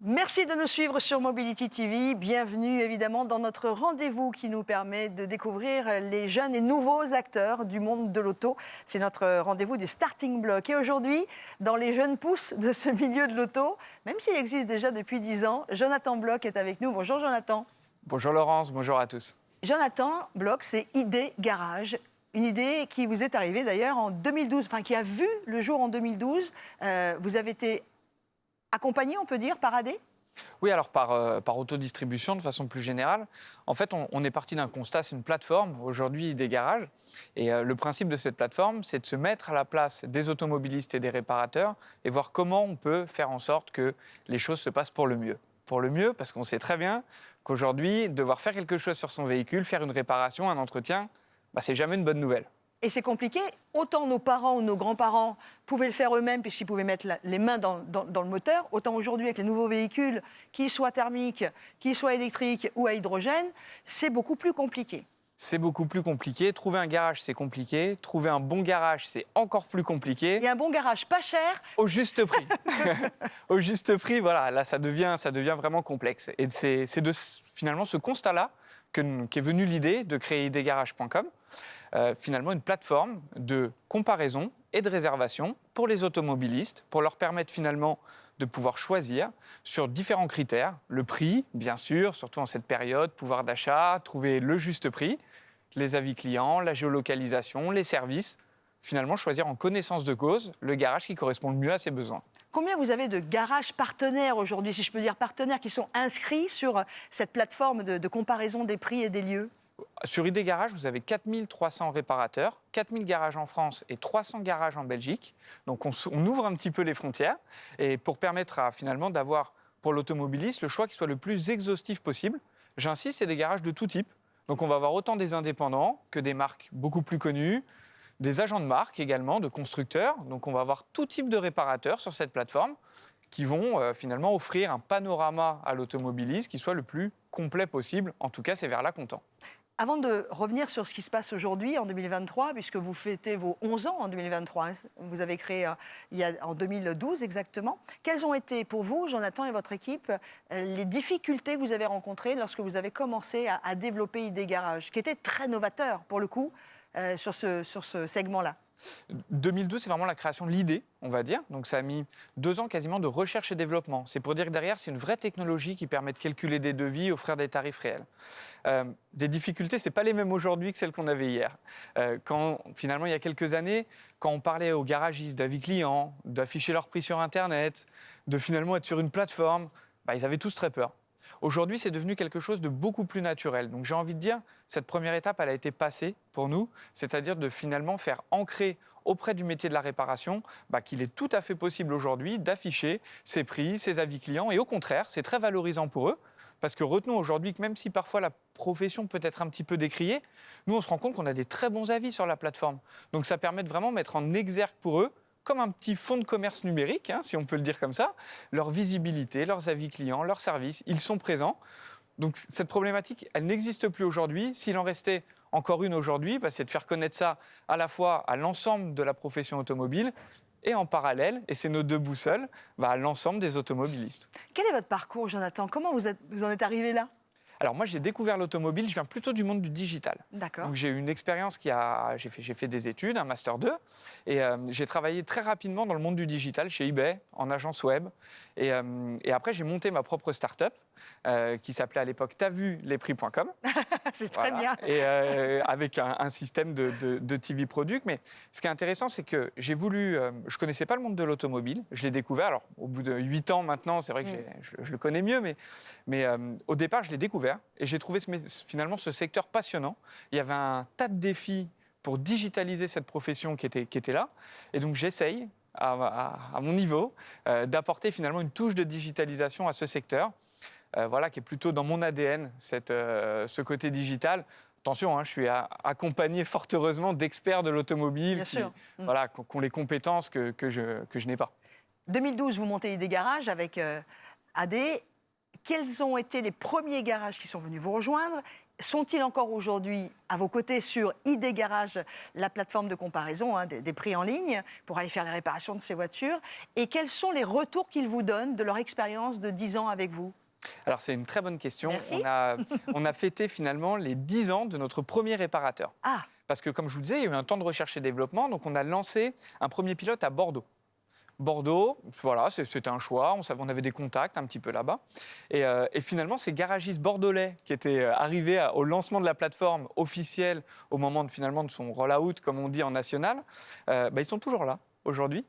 Merci de nous suivre sur Mobility TV. Bienvenue évidemment dans notre rendez-vous qui nous permet de découvrir les jeunes et nouveaux acteurs du monde de l'auto. C'est notre rendez-vous du Starting Block. Et aujourd'hui, dans les jeunes pousses de ce milieu de l'auto, même s'il existe déjà depuis 10 ans, Jonathan Bloch est avec nous. Bonjour Jonathan. Bonjour Laurence, bonjour à tous. Jonathan Bloch, c'est ID Garage. Une idée qui vous est arrivée d'ailleurs en 2012, enfin qui a vu le jour en 2012. Vous avez été accompagné, on peut dire, par AD ? Oui, alors par autodistribution de façon plus générale. En fait, on est parti d'un constat, c'est une plateforme, aujourd'hui des garages. Et le principe de cette plateforme, c'est de se mettre à la place des automobilistes et des réparateurs et voir comment on peut faire en sorte que les choses se passent pour le mieux. Pour le mieux, parce qu'on sait très bien qu'aujourd'hui, devoir faire quelque chose sur son véhicule, faire une réparation, un entretien, c'est jamais une bonne nouvelle. Et c'est compliqué. Autant nos parents ou nos grands-parents pouvaient le faire eux-mêmes puisqu'ils pouvaient mettre les mains dans le moteur, autant aujourd'hui avec les nouveaux véhicules, qu'ils soient thermiques, qu'ils soient électriques ou à hydrogène, c'est beaucoup plus compliqué. C'est beaucoup plus compliqué. Trouver un garage, c'est compliqué. Trouver un bon garage, c'est encore plus compliqué. Et un bon garage pas cher. Au juste prix. Au juste prix, voilà, là, ça devient vraiment complexe. Et c'est finalement ce constat-là qu'est venue l'idée de créer idgarage.com. Finalement une plateforme de comparaison et de réservation pour les automobilistes, pour leur permettre finalement de pouvoir choisir sur différents critères. Le prix, bien sûr, surtout en cette période, pouvoir d'achat, trouver le juste prix, les avis clients, la géolocalisation, les services. Finalement, choisir en connaissance de cause le garage qui correspond le mieux à ses besoins. Combien vous avez de garages partenaires aujourd'hui, si je peux dire partenaires, qui sont inscrits sur cette plateforme de comparaison des prix et des lieux ? Sur ID Garage, vous avez 4300 réparateurs, 4000 garages en France et 300 garages en Belgique. Donc on ouvre un petit peu les frontières et pour permettre finalement d'avoir pour l'automobiliste le choix qui soit le plus exhaustif possible. J'insiste, c'est des garages de tout type. Donc on va avoir autant des indépendants que des marques beaucoup plus connues, des agents de marque également, de constructeurs. Donc on va avoir tout type de réparateurs sur cette plateforme qui vont finalement offrir un panorama à l'automobiliste qui soit le plus complet possible. En tout cas, c'est vers là qu'on tend. Avant de revenir sur ce qui se passe aujourd'hui, en 2023, puisque vous fêtez vos 11 ans en 2023, vous avez créé en 2012 exactement, quelles ont été pour vous, Jonathan et votre équipe, les difficultés que vous avez rencontrées lorsque vous avez commencé à développer ID Garage, qui était très novateur pour le coup sur ce segment-là ? 2012, c'est vraiment la création de l'idée, on va dire. Donc ça a mis 2 ans quasiment de recherche et développement. C'est pour dire que derrière, c'est une vraie technologie qui permet de calculer des devis, offrir des tarifs réels. Des difficultés, ce n'est pas les mêmes aujourd'hui que celles qu'on avait hier. Finalement, il y a quelques années, quand on parlait aux garagistes d'avis clients, d'afficher leur prix sur Internet, de finalement être sur une plateforme, ils avaient tous très peur. Aujourd'hui, c'est devenu quelque chose de beaucoup plus naturel. Donc j'ai envie de dire, cette première étape, elle a été passée pour nous, c'est-à-dire de finalement faire ancrer auprès du métier de la réparation qu'il est tout à fait possible aujourd'hui d'afficher ses prix, ses avis clients. Et au contraire, c'est très valorisant pour eux, parce que retenons aujourd'hui que même si parfois la profession peut être un petit peu décriée, nous on se rend compte qu'on a des très bons avis sur la plateforme. Donc ça permet de vraiment mettre en exergue pour eux, comme un petit fonds de commerce numérique, si on peut le dire comme ça, leur visibilité, leurs avis clients, leurs services, ils sont présents. Donc cette problématique, elle n'existe plus aujourd'hui. S'il en restait encore une aujourd'hui, c'est de faire connaître ça à la fois à l'ensemble de la profession automobile et en parallèle, et c'est nos 2 boussoles, à l'ensemble des automobilistes. Quel est votre parcours, Jonathan ? Comment vous en êtes arrivé là ? Alors moi, j'ai découvert l'automobile, je viens plutôt du monde du digital. D'accord. Donc j'ai eu une expérience j'ai fait des études, un Master 2, et j'ai travaillé très rapidement dans le monde du digital, chez eBay, en agence web. Et après, j'ai monté ma propre start-up, qui s'appelait à l'époque tavuleprix.com. C'est très bien. Et avec un système de TV Product. Mais ce qui est intéressant, c'est que je ne connaissais pas le monde de l'automobile. Je l'ai découvert, alors au bout de 8 ans maintenant, c'est vrai que je le connais mieux, mais au départ, je l'ai découvert et j'ai trouvé finalement ce secteur passionnant. Il y avait un tas de défis pour digitaliser cette profession qui était là. Et donc j'essaye, à mon niveau, d'apporter finalement une touche de digitalisation à ce secteur. Qui est plutôt dans mon ADN, ce côté digital. Attention, je suis accompagné fort heureusement d'experts de l'automobile qui ont les compétences que je n'ai pas. 2012, vous montez ID Garage avec AD. Quels ont été les premiers garages qui sont venus vous rejoindre sont-ils encore aujourd'hui à vos côtés sur ID Garage, la plateforme de comparaison des prix en ligne pour aller faire les réparations de ces voitures? Et quels sont les retours qu'ils vous donnent de leur expérience de 10 ans avec vous? Alors, c'est une très bonne question. Merci. On a fêté finalement les 10 ans de notre premier réparateur. Ah, Parce que, comme je vous le disais, il y a eu un temps de recherche et développement. Donc, on a lancé un premier pilote à Bordeaux. Bordeaux, voilà, c'était un choix. On avait des contacts un petit peu là-bas. Et finalement, ces garagistes bordelais qui étaient arrivés au lancement de la plateforme officielle au moment finalement de son roll-out, comme on dit en national, ils sont toujours là aujourd'hui.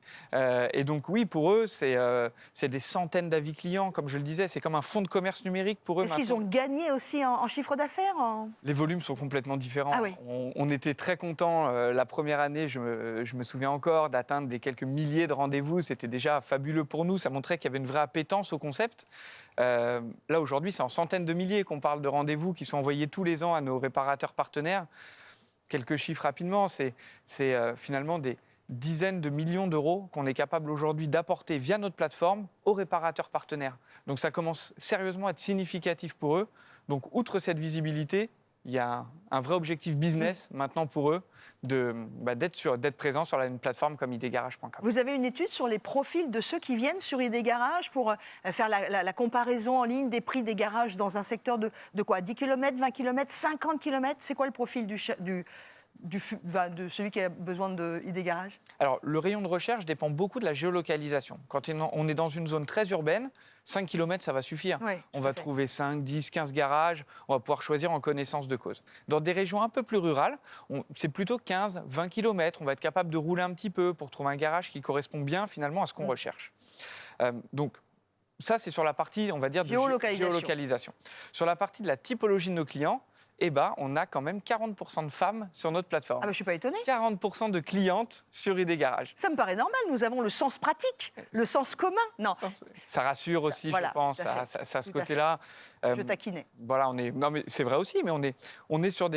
Et donc, oui, pour eux, c'est des centaines d'avis clients, comme je le disais. C'est comme un fonds de commerce numérique pour eux. est-ce qu'ils ont gagné aussi en chiffre d'affaires Les volumes sont complètement différents. Ah oui. On était très contents la première année, je me souviens encore, d'atteindre des quelques milliers de rendez-vous. C'était déjà fabuleux pour nous. Ça montrait qu'il y avait une vraie appétence au concept. Là, aujourd'hui, c'est en centaines de milliers qu'on parle de rendez-vous qui sont envoyés tous les ans à nos réparateurs partenaires. Quelques chiffres rapidement, c'est finalement des dizaines de millions d'euros qu'on est capable aujourd'hui d'apporter via notre plateforme aux réparateurs partenaires. Donc ça commence sérieusement à être significatif pour eux. Donc outre cette visibilité, il y a un vrai objectif business maintenant pour eux d'être présents sur une plateforme comme idgarage.com. Vous avez une étude sur les profils de ceux qui viennent sur ID Garage pour faire la comparaison en ligne des prix des garages dans un secteur de quoi? 10 km, 20 km, 50 km? C'est quoi le profil de celui qui a besoin de ID Garage? Alors, le rayon de recherche dépend beaucoup de la géolocalisation. Quand on est dans une zone très urbaine, 5 km, ça va suffire. Oui, on va trouver 5, 10, 15 garages. On va pouvoir choisir en connaissance de cause. Dans des régions un peu plus rurales, c'est plutôt 15, 20 km. On va être capable de rouler un petit peu pour trouver un garage qui correspond bien finalement à ce qu'on recherche. Donc, ça, c'est sur la partie, on va dire, de géolocalisation. Sur la partie de la typologie de nos clients, on a quand même 40% de femmes sur notre plateforme. Ah ben, je ne suis pas étonnée. 40% de clientes sur ID Garage. Ça me paraît normal, nous avons le sens pratique, le sens commun. Non. Ça rassure aussi, voilà, je pense, à ce côté-là. Je taquinais. Voilà, non, mais c'est vrai aussi, mais on est sur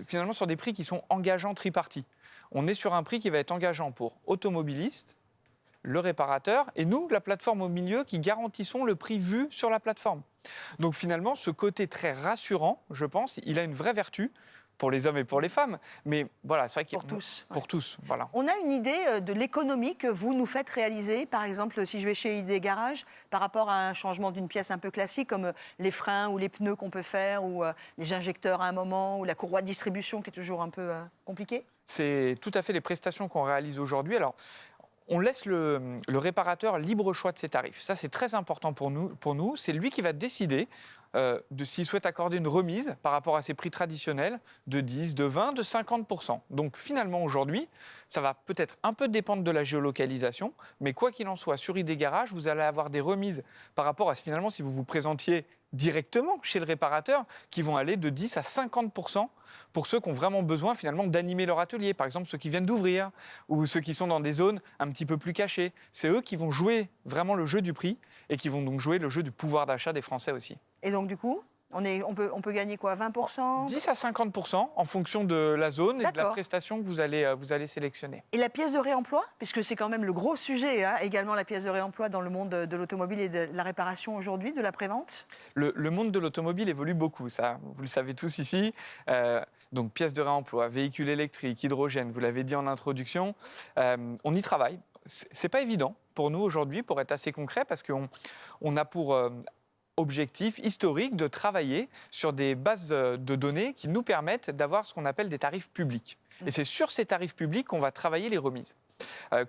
finalement sur des prix qui sont engageants tripartis. On est sur un prix qui va être engageant pour automobilistes, le réparateur, et nous, la plateforme au milieu, qui garantissons le prix vu sur la plateforme. Donc finalement, ce côté très rassurant, je pense, il a une vraie vertu pour les hommes et pour les femmes. Mais voilà, c'est vrai qu'il pour tous. Pour tous, voilà. On a une idée de l'économie que vous nous faites réaliser, par exemple, si je vais chez ID Garage, par rapport à un changement d'une pièce un peu classique, comme les freins ou les pneus qu'on peut faire, ou les injecteurs à un moment, ou la courroie de distribution qui est toujours un peu compliquée? C'est tout à fait les prestations qu'on réalise aujourd'hui. Alors, on laisse le réparateur libre choix de ses tarifs. Ça, c'est très important pour nous. C'est lui qui va décider de s'il souhaite accorder une remise par rapport à ses prix traditionnels de 10, de 20, de 50%. Donc finalement, aujourd'hui, ça va peut-être un peu dépendre de la géolocalisation, mais quoi qu'il en soit, sur ID Garage, vous allez avoir des remises par rapport à finalement si vous vous présentiez directement chez le réparateur, qui vont aller de 10 à 50% pour ceux qui ont vraiment besoin finalement d'animer leur atelier. Par exemple, ceux qui viennent d'ouvrir ou ceux qui sont dans des zones un petit peu plus cachées. C'est eux qui vont jouer vraiment le jeu du prix et qui vont donc jouer le jeu du pouvoir d'achat des Français aussi. Et donc du coup, on peut gagner quoi, 20%? 10 à 50% en fonction de la zone et de la prestation que vous allez sélectionner. Et la pièce de réemploi, puisque c'est quand même le gros sujet, également la pièce de réemploi dans le monde de l'automobile et de la réparation aujourd'hui, de la prévente? Le monde de l'automobile évolue beaucoup, ça, vous le savez tous ici. Donc pièces de réemploi, véhicules électriques, hydrogène, vous l'avez dit en introduction, on y travaille. C'est pas évident pour nous aujourd'hui, pour être assez concret, parce qu'on a pour objectif historique de travailler sur des bases de données qui nous permettent d'avoir ce qu'on appelle des tarifs publics. Et c'est sur ces tarifs publics qu'on va travailler les remises.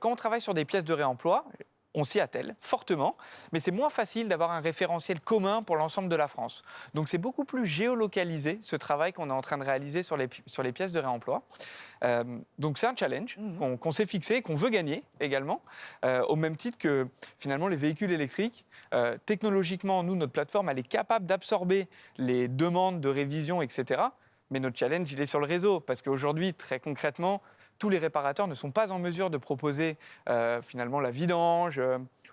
Quand on travaille sur des pièces de réemploi, on s'y attelle fortement, mais c'est moins facile d'avoir un référentiel commun pour l'ensemble de la France. Donc c'est beaucoup plus géolocalisé, ce travail qu'on est en train de réaliser sur les pièces de réemploi. Donc c'est un challenge qu'on s'est fixé, qu'on veut gagner également, au même titre que finalement les véhicules électriques. Technologiquement, nous, notre plateforme, elle est capable d'absorber les demandes de révision, etc. Mais notre challenge, il est sur le réseau, parce qu'aujourd'hui, très concrètement, tous les réparateurs ne sont pas en mesure de proposer finalement la vidange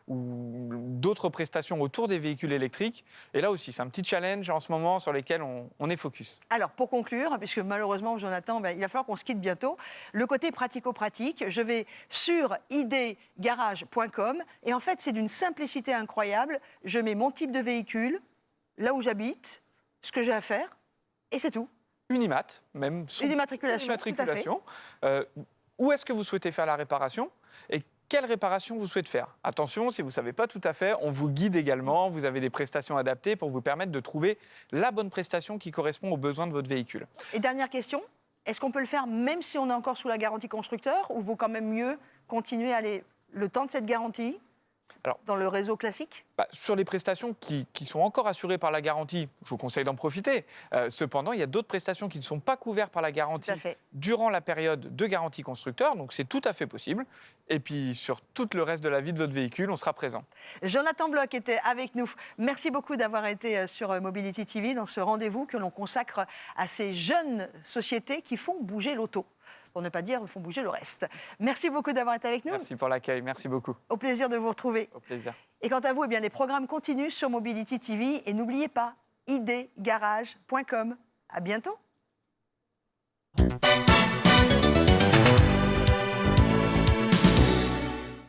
ou d'autres prestations autour des véhicules électriques. Et là aussi, c'est un petit challenge en ce moment sur lesquels on est focus. Alors, pour conclure, puisque malheureusement, Jonathan, il va falloir qu'on se quitte bientôt, le côté pratico-pratique, je vais sur idgarage.com et en fait, c'est d'une simplicité incroyable. Je mets mon type de véhicule, là où j'habite, ce que j'ai à faire, Et c'est tout. Unimat, même son Une immatriculation. immatriculation. Où est-ce que vous souhaitez faire la réparation et quelle réparation vous souhaitez faire. Attention, si vous ne savez pas tout à fait, on vous guide également, vous avez des prestations adaptées pour vous permettre de trouver la bonne prestation qui correspond aux besoins de votre véhicule. Et dernière question, est-ce qu'on peut le faire même si on est encore sous la garantie constructeur ou vaut quand même mieux continuer à aller le temps de cette garantie dans le réseau classique? Sur les prestations qui sont encore assurées par la garantie, je vous conseille d'en profiter. Cependant, il y a d'autres prestations qui ne sont pas couvertes par la garantie durant la période de garantie constructeur, donc c'est tout à fait possible. Et puis, sur tout le reste de la vie de votre véhicule, on sera présent. Jonathan Bloch était avec nous. Merci beaucoup d'avoir été sur Mobility TV, dans ce rendez-vous que l'on consacre à ces jeunes sociétés qui font bouger l'auto. Pour ne pas dire, font bouger le reste. Merci beaucoup d'avoir été avec nous. Merci pour l'accueil, merci beaucoup. Au plaisir de vous retrouver. Au plaisir. Et quant à vous, eh bien, les programmes continuent sur Mobility TV. Et n'oubliez pas, idgarage.com. À bientôt.